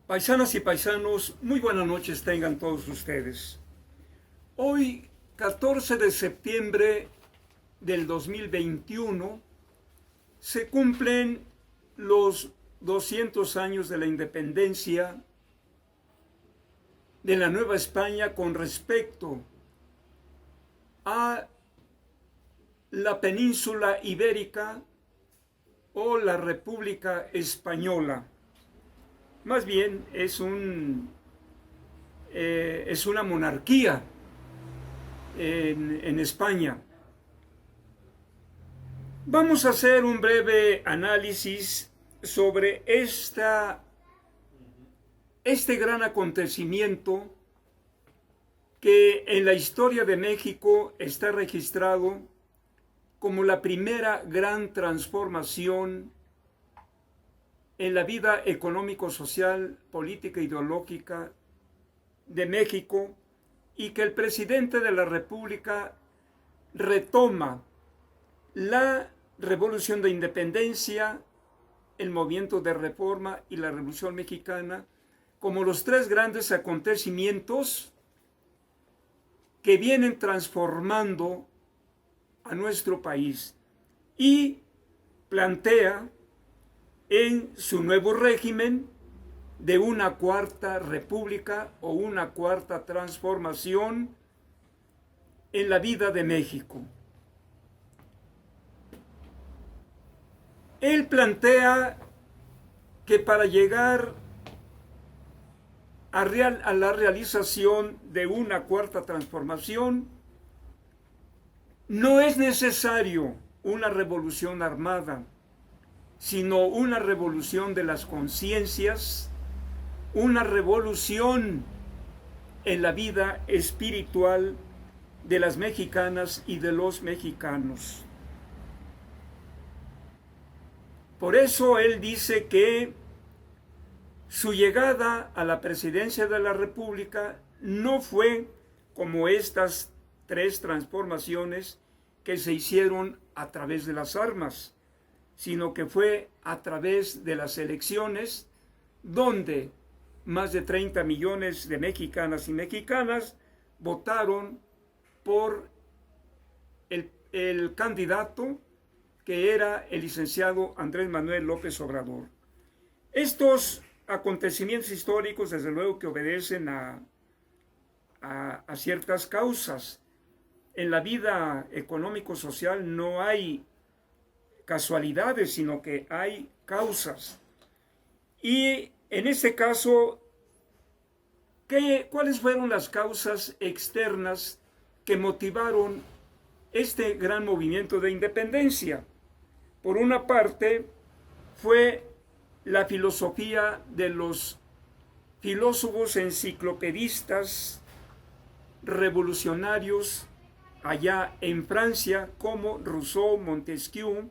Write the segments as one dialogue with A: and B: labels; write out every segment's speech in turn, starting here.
A: Paisanas y paisanos, muy buenas noches tengan todos ustedes. Hoy, 14 de septiembre del 2021, se cumplen los 200 años de la independencia de la Nueva España con respecto a la península ibérica o la República Española. Más bien es una monarquía en España. Vamos a hacer un breve análisis sobre este gran acontecimiento que en la historia de México está registrado como la primera gran transformación en la vida económico, social, política, ideológica de México, y que el presidente de la República retoma la Revolución de Independencia, el movimiento de reforma y la Revolución Mexicana como los tres grandes acontecimientos que vienen transformando a nuestro país, y plantea en su nuevo régimen de una cuarta república o una cuarta transformación en la vida de México. Él plantea que para llegar a la realización de una cuarta transformación no es necesario una revolución armada, sino una revolución de las conciencias, una revolución en la vida espiritual de las mexicanas y de los mexicanos. Por eso él dice que su llegada a la presidencia de la República no fue como estas tres transformaciones que se hicieron a través de las armas, sino que fue a través de las elecciones, donde más de 30 millones de mexicanas y mexicanas votaron por el candidato que era el licenciado Andrés Manuel López Obrador. Estos acontecimientos históricos, desde luego que obedecen a ciertas causas. En la vida económico-social no hay casualidades, sino que hay causas. Y en este caso, ¿cuáles fueron las causas externas que motivaron este gran movimiento de independencia? Por una parte, fue la filosofía de los filósofos enciclopedistas revolucionarios allá en Francia, como Rousseau, Montesquieu,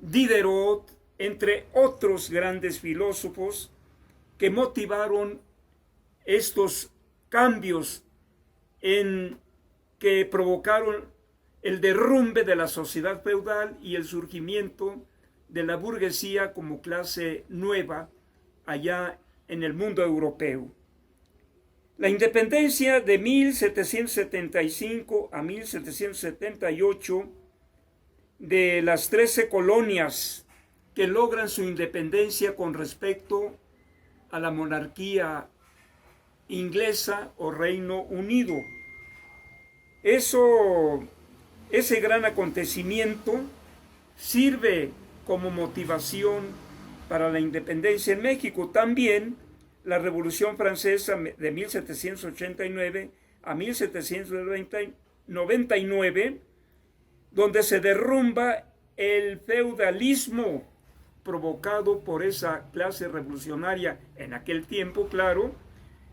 A: Diderot, entre otros grandes filósofos que motivaron estos cambios que provocaron el derrumbe de la sociedad feudal y el surgimiento de la burguesía como clase nueva allá en el mundo europeo. La independencia de 1775 a 1778 de las 13 colonias que logran su independencia con respecto a la monarquía inglesa o Reino Unido. Ese gran acontecimiento sirve como motivación para la independencia en México. También la Revolución Francesa de 1789 a 1799, donde se derrumba el feudalismo provocado por esa clase revolucionaria en aquel tiempo, claro,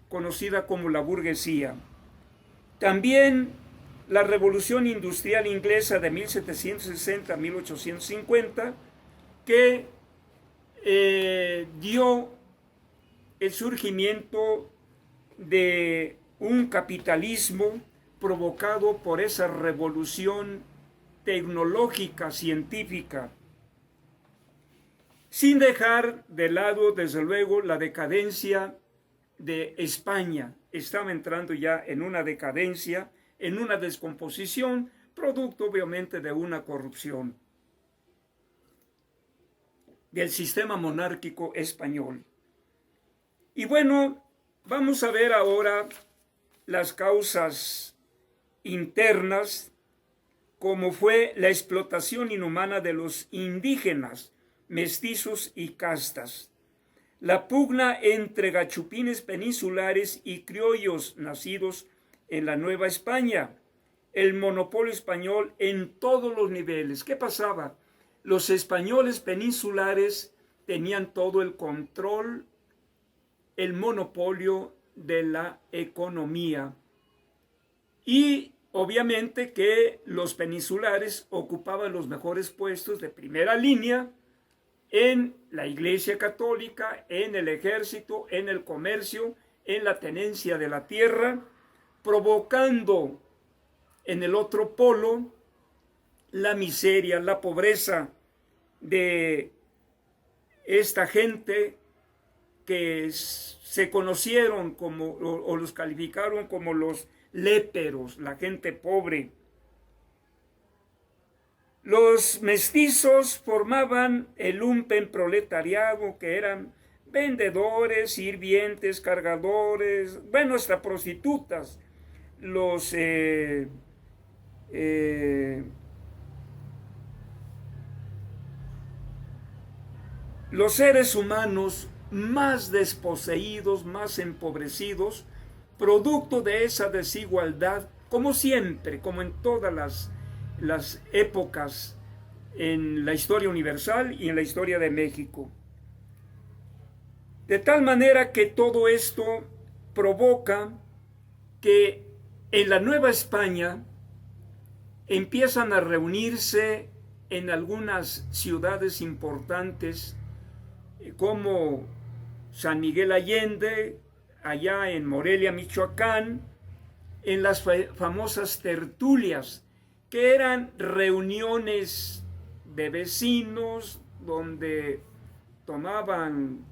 A: conocida como la burguesía. También la Revolución Industrial Inglesa de 1760 a 1850, que dio el surgimiento de un capitalismo provocado por esa revolución tecnológica, científica, sin dejar de lado, desde luego, la decadencia de España. Estaba entrando ya en una decadencia, en una descomposición, producto obviamente de una corrupción del sistema monárquico español. Y bueno, vamos a ver ahora las causas internas, como fue la explotación inhumana de los indígenas, mestizos y castas, la pugna entre gachupines peninsulares y criollos nacidos en la Nueva España, el monopolio español en todos los niveles. ¿Qué pasaba? Los españoles peninsulares tenían todo el control, el monopolio de la economía. Y obviamente que los peninsulares ocupaban los mejores puestos de primera línea en la Iglesia Católica, en el ejército, en el comercio, en la tenencia de la tierra, provocando en el otro polo la miseria, la pobreza de esta gente que se conocieron como, o los calificaron como los léperos, la gente pobre. Los mestizos formaban el lumpen proletariado, que eran vendedores, sirvientes, cargadores, bueno, hasta prostitutas. Los seres humanos más desposeídos, más empobrecidos, producto de esa desigualdad, como siempre, como en todas las épocas en la historia universal y en la historia de México. De tal manera que todo esto provoca que en la Nueva España empiezan a reunirse en algunas ciudades importantes como San Miguel Allende, allá en Morelia, Michoacán, en las famosas tertulias, que eran reuniones de vecinos donde tomaban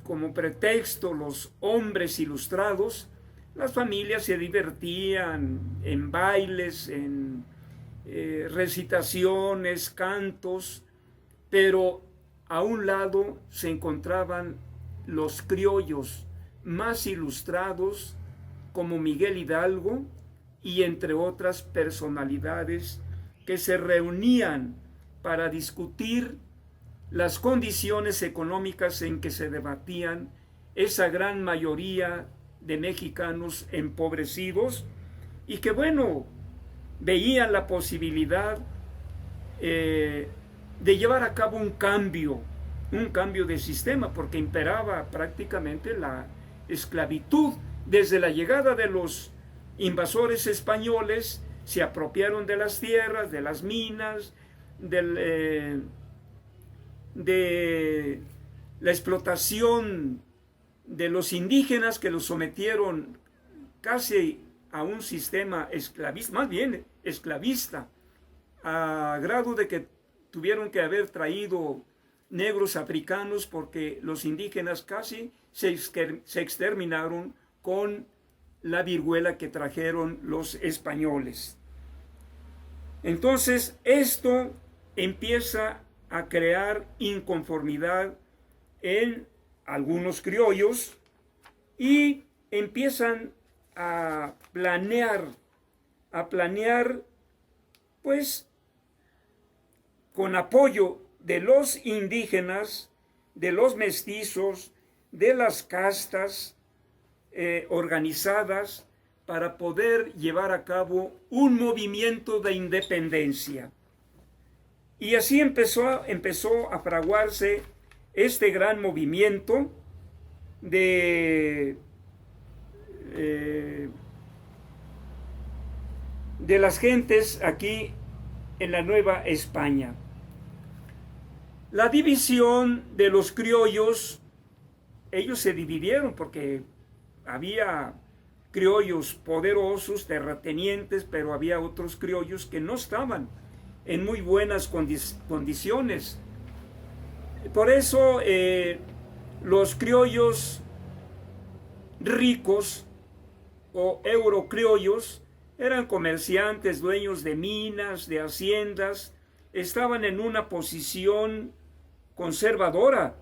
A: como pretexto los hombres ilustrados. Las familias se divertían en bailes, en recitaciones, cantos, pero a un lado se encontraban los criollos más ilustrados, como Miguel Hidalgo, y entre otras personalidades que se reunían para discutir las condiciones económicas en que se debatían esa gran mayoría de mexicanos empobrecidos y que, bueno, veían la posibilidad de llevar a cabo un cambio de sistema, porque imperaba prácticamente la esclavitud. Desde la llegada de los invasores españoles se apropiaron de las tierras, de las minas, de la explotación de los indígenas, que los sometieron casi a un sistema esclavista, más bien esclavista, a grado de que tuvieron que haber traído negros africanos porque los indígenas casi se exterminaron con la viruela que trajeron los españoles. Entonces, esto empieza a crear inconformidad en algunos criollos y empiezan a planear, pues, con apoyo de los indígenas, de los mestizos, de las castas organizadas, para poder llevar a cabo un movimiento de independencia. Y así empezó a fraguarse este gran movimiento de las gentes aquí en la Nueva España. La división de los criollos, ellos se dividieron porque había criollos poderosos, terratenientes, pero había otros criollos que no estaban en muy buenas condiciones. Por eso los criollos ricos o eurocriollos eran comerciantes, dueños de minas, de haciendas, estaban en una posición conservadora,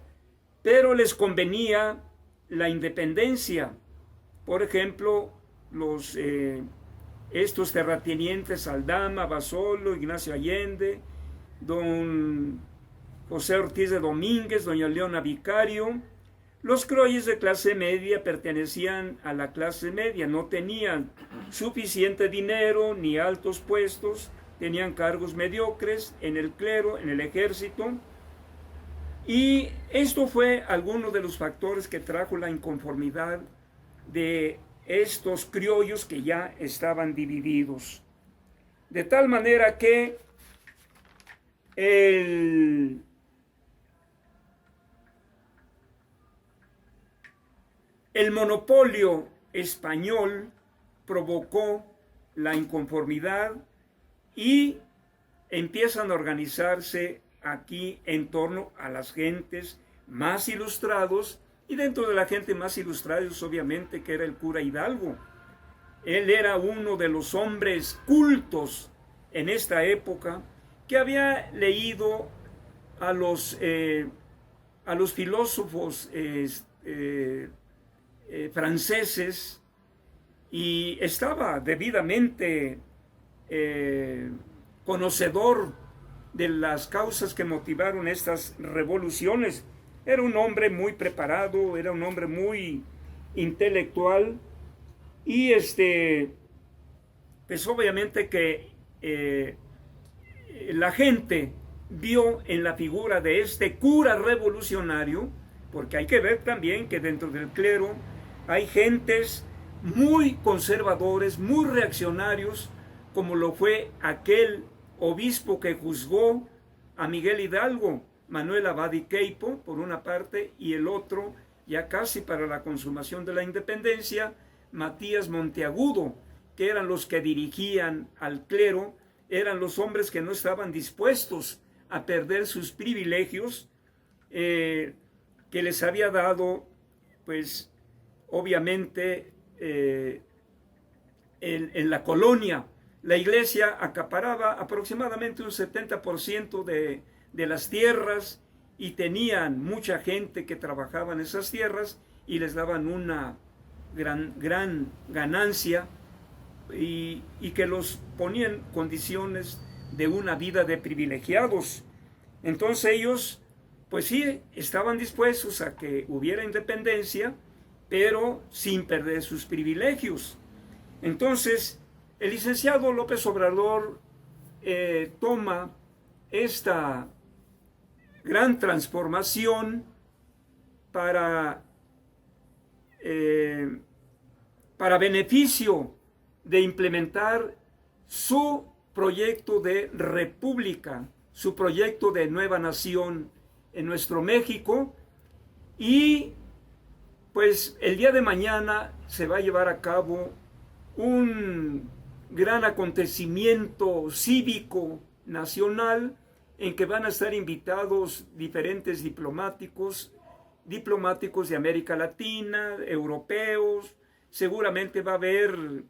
A: pero les convenía la independencia. Por ejemplo, estos terratenientes Aldama, Basolo, Ignacio Allende, don José Ortiz de Domínguez, doña Leona Vicario. Los criollos de clase media pertenecían a la clase media, no tenían suficiente dinero ni altos puestos, tenían cargos mediocres en el clero, en el ejército, y esto fue alguno de los factores que trajo la inconformidad de estos criollos que ya estaban divididos. De tal manera que el monopolio español provocó la inconformidad y empiezan a organizarse aquí en torno a las gentes más ilustrados, y dentro de la gente más ilustrados obviamente que era el cura Hidalgo. Él era uno de los hombres cultos en esta época que había leído a los filósofos franceses y estaba debidamente conocedor de las causas que motivaron estas revoluciones. Era un hombre muy preparado, era un hombre muy intelectual y pues obviamente que la gente vio en la figura de este cura revolucionario, porque hay que ver también que dentro del clero hay gentes muy conservadores, muy reaccionarios, como lo fue aquel obispo que juzgó a Miguel Hidalgo, Manuel Abad y Queipo, por una parte, y el otro, ya casi para la consumación de la independencia, Matías Monteagudo, que eran los que dirigían al clero, eran los hombres que no estaban dispuestos a perder sus privilegios que les había dado, pues, obviamente, en la colonia. La iglesia acaparaba aproximadamente un 70% de las tierras y tenían mucha gente que trabajaba en esas tierras y les daban una gran ganancia y que los ponían en condiciones de una vida de privilegiados. Entonces ellos, pues sí, estaban dispuestos a que hubiera independencia, pero sin perder sus privilegios. Entonces, el licenciado López Obrador toma esta gran transformación para beneficio de implementar su proyecto de república, su proyecto de nueva nación en nuestro México, y pues el día de mañana se va a llevar a cabo un gran acontecimiento cívico nacional en que van a estar invitados diferentes diplomáticos de América Latina, europeos, seguramente va a haber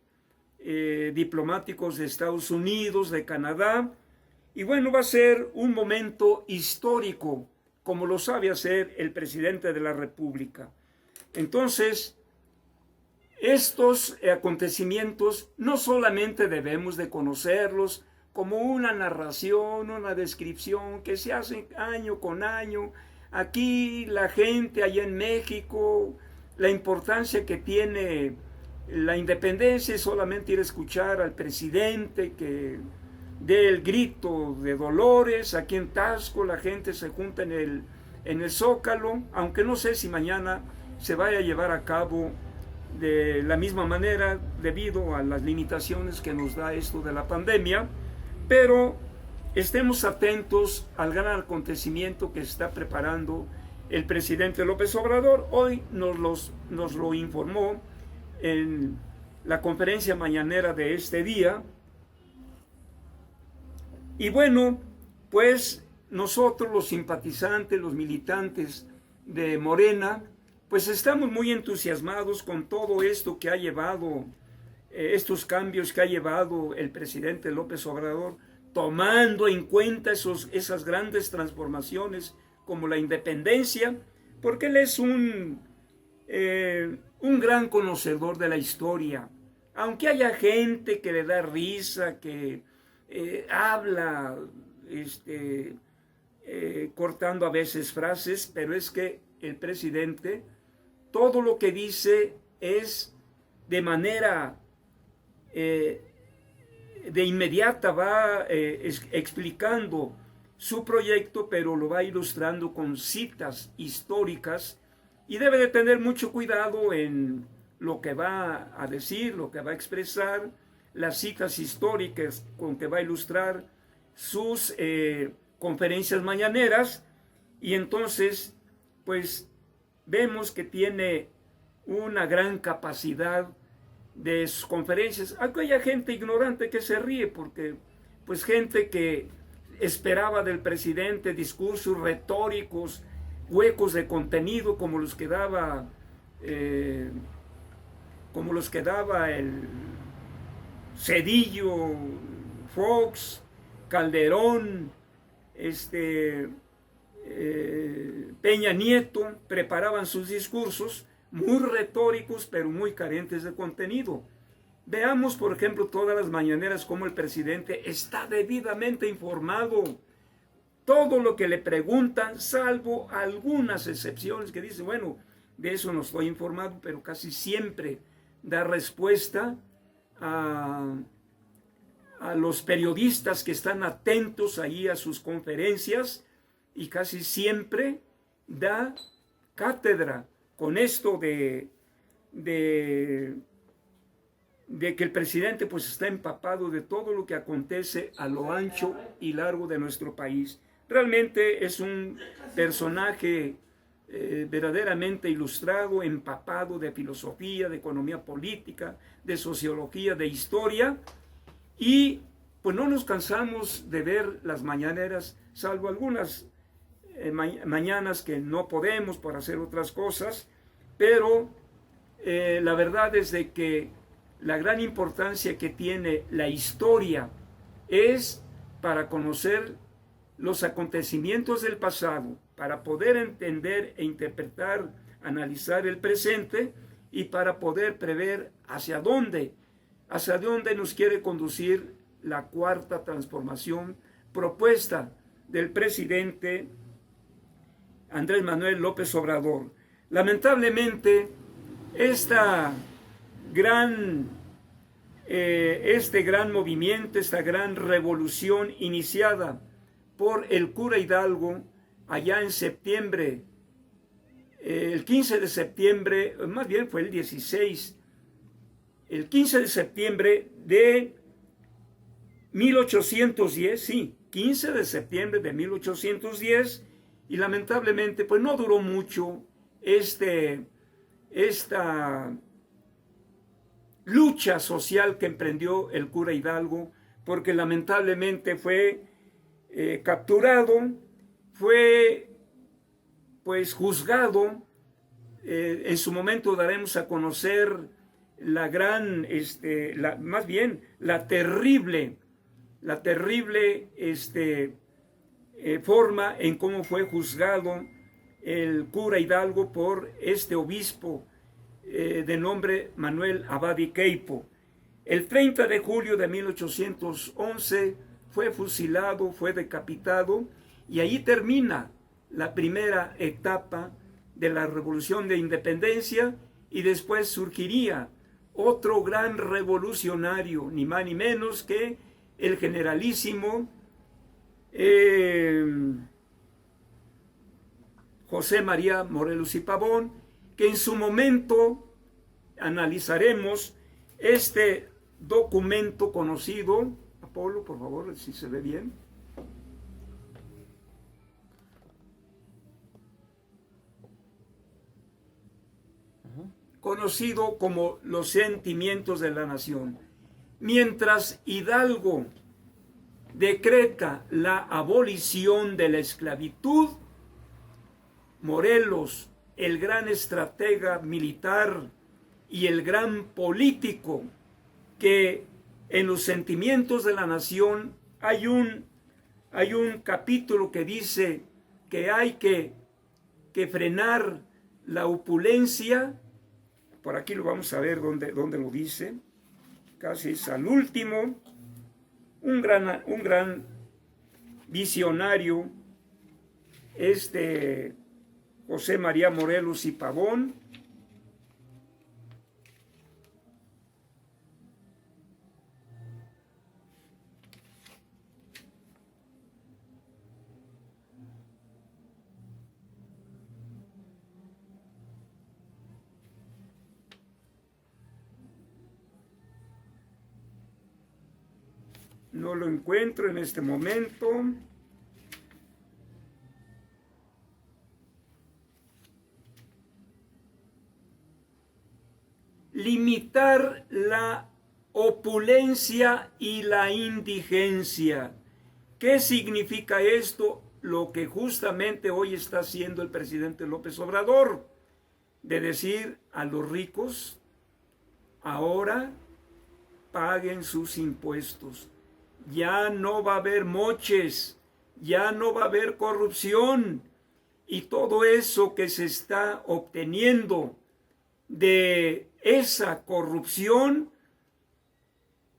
A: diplomáticos de Estados Unidos, de Canadá, y bueno, va a ser un momento histórico, como lo sabe hacer el presidente de la República. Entonces, estos acontecimientos no solamente debemos de conocerlos como una narración, una descripción que se hace año con año. Aquí la gente allá en México, la importancia que tiene la independencia es solamente ir a escuchar al presidente que dé el grito de Dolores. Aquí en Taxco la gente se junta en el Zócalo, aunque no sé si mañana se vaya a llevar a cabo de la misma manera debido a las limitaciones que nos da esto de la pandemia, pero estemos atentos al gran acontecimiento que está preparando el presidente López Obrador. Hoy nos lo informó en la conferencia mañanera de este día, Y bueno, pues nosotros los simpatizantes, los militantes de Morena, pues estamos muy entusiasmados con todo esto que ha llevado, estos cambios que ha llevado el presidente López Obrador, tomando en cuenta esas grandes transformaciones como la independencia, porque él es un gran conocedor de la historia. Aunque haya gente que le da risa, que habla cortando a veces frases, pero es que el presidente todo lo que dice es de manera de inmediata, va explicando su proyecto, pero lo va ilustrando con citas históricas y debe de tener mucho cuidado en lo que va a decir, lo que va a expresar, las citas históricas con que va a ilustrar sus conferencias mañaneras, y entonces pues vemos que tiene una gran capacidad de sus conferencias. Aquí hay gente ignorante que se ríe porque pues gente que esperaba del presidente discursos retóricos, huecos de contenido como los que daba el Cedillo, Fox, Calderón, Peña Nieto, preparaban sus discursos muy retóricos pero muy carentes de contenido. Veamos, por ejemplo, todas las mañaneras cómo el presidente está debidamente informado. Todo lo que le preguntan, salvo algunas excepciones que dice, bueno, de eso no estoy informado, pero casi siempre da respuesta a los periodistas que están atentos ahí a sus conferencias, y casi siempre da cátedra con esto de que el presidente pues está empapado de todo lo que acontece a lo ancho y largo de nuestro país. Realmente es un personaje verdaderamente ilustrado, empapado de filosofía, de economía política, de sociología, de historia, y pues no nos cansamos de ver las mañaneras, salvo algunas mañanas que no podemos por hacer otras cosas, pero la verdad es de que la gran importancia que tiene la historia es para conocer los acontecimientos del pasado, para poder entender e interpretar, analizar el presente y para poder prever hacia dónde nos quiere conducir la cuarta transformación propuesta del presidente Andrés Manuel López Obrador. Lamentablemente, este gran movimiento, esta gran revolución iniciada por el cura Hidalgo allá en septiembre, el 15 de septiembre, más bien fue el 15 de septiembre de 1810, sí, 15 de septiembre de 1810, y lamentablemente pues no duró mucho esta lucha social que emprendió el cura Hidalgo, porque lamentablemente fue capturado, fue pues juzgado. En su momento daremos a conocer la gran, más bien la terrible forma en cómo fue juzgado el cura Hidalgo por este obispo de nombre Manuel Abadi Queipo. El 30 de julio de 1811 fue fusilado, fue decapitado, y ahí termina la primera etapa de la Revolución de Independencia, y después surgiría otro gran revolucionario, ni más ni menos que el generalísimo José María Morelos y Pavón, que en su momento analizaremos este documento conocido. Apolo, por favor, si se ve bien. Conocido como Los Sentimientos de la Nación. Mientras Hidalgo decreta la abolición de la esclavitud, Morelos, el gran estratega militar y el gran político, que en los sentimientos de la nación hay un capítulo que dice que hay que frenar la opulencia. Por aquí lo vamos a ver donde lo dice, casi es al último. Un gran visionario, José María Morelos y Pavón. No lo encuentro en este momento. Limitar la opulencia y la indigencia. ¿Qué significa esto? Lo que justamente hoy está haciendo el presidente López Obrador, de decir a los ricos, ahora paguen sus impuestos. Ya no va a haber moches, ya no va a haber corrupción, y todo eso que se está obteniendo de esa corrupción,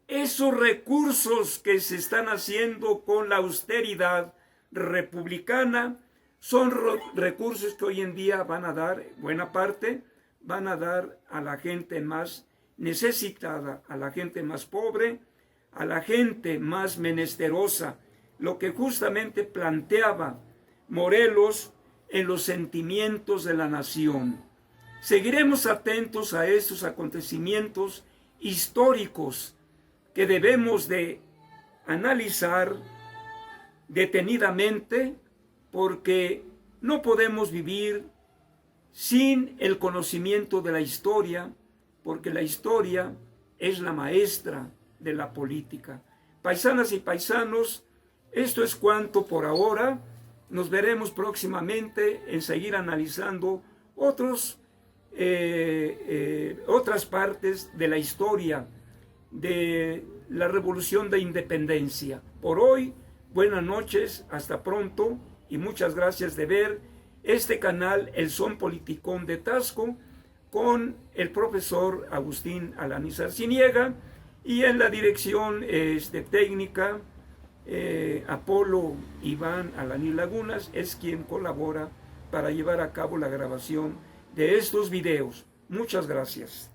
A: esos recursos que se están haciendo con la austeridad republicana, son recursos que hoy en día van a dar, buena parte, van a dar a la gente más necesitada, a la gente más pobre, a la gente más menesterosa, lo que justamente planteaba Morelos en los sentimientos de la nación. Seguiremos atentos a estos acontecimientos históricos que debemos de analizar detenidamente, porque no podemos vivir sin el conocimiento de la historia, porque la historia es la maestra de la política. Paisanas y paisanos, esto es cuanto por ahora. Nos veremos próximamente en seguir analizando otras partes de la historia de la Revolución de Independencia. Por hoy, buenas noches, hasta pronto, y muchas gracias de ver este canal, El Son Politicón de Taxco, con el profesor Agustín Alanis Arciniega, y en la dirección técnica, Apolo Iván Alanis Lagunas es quien colabora para llevar a cabo la grabación de estos videos. Muchas gracias.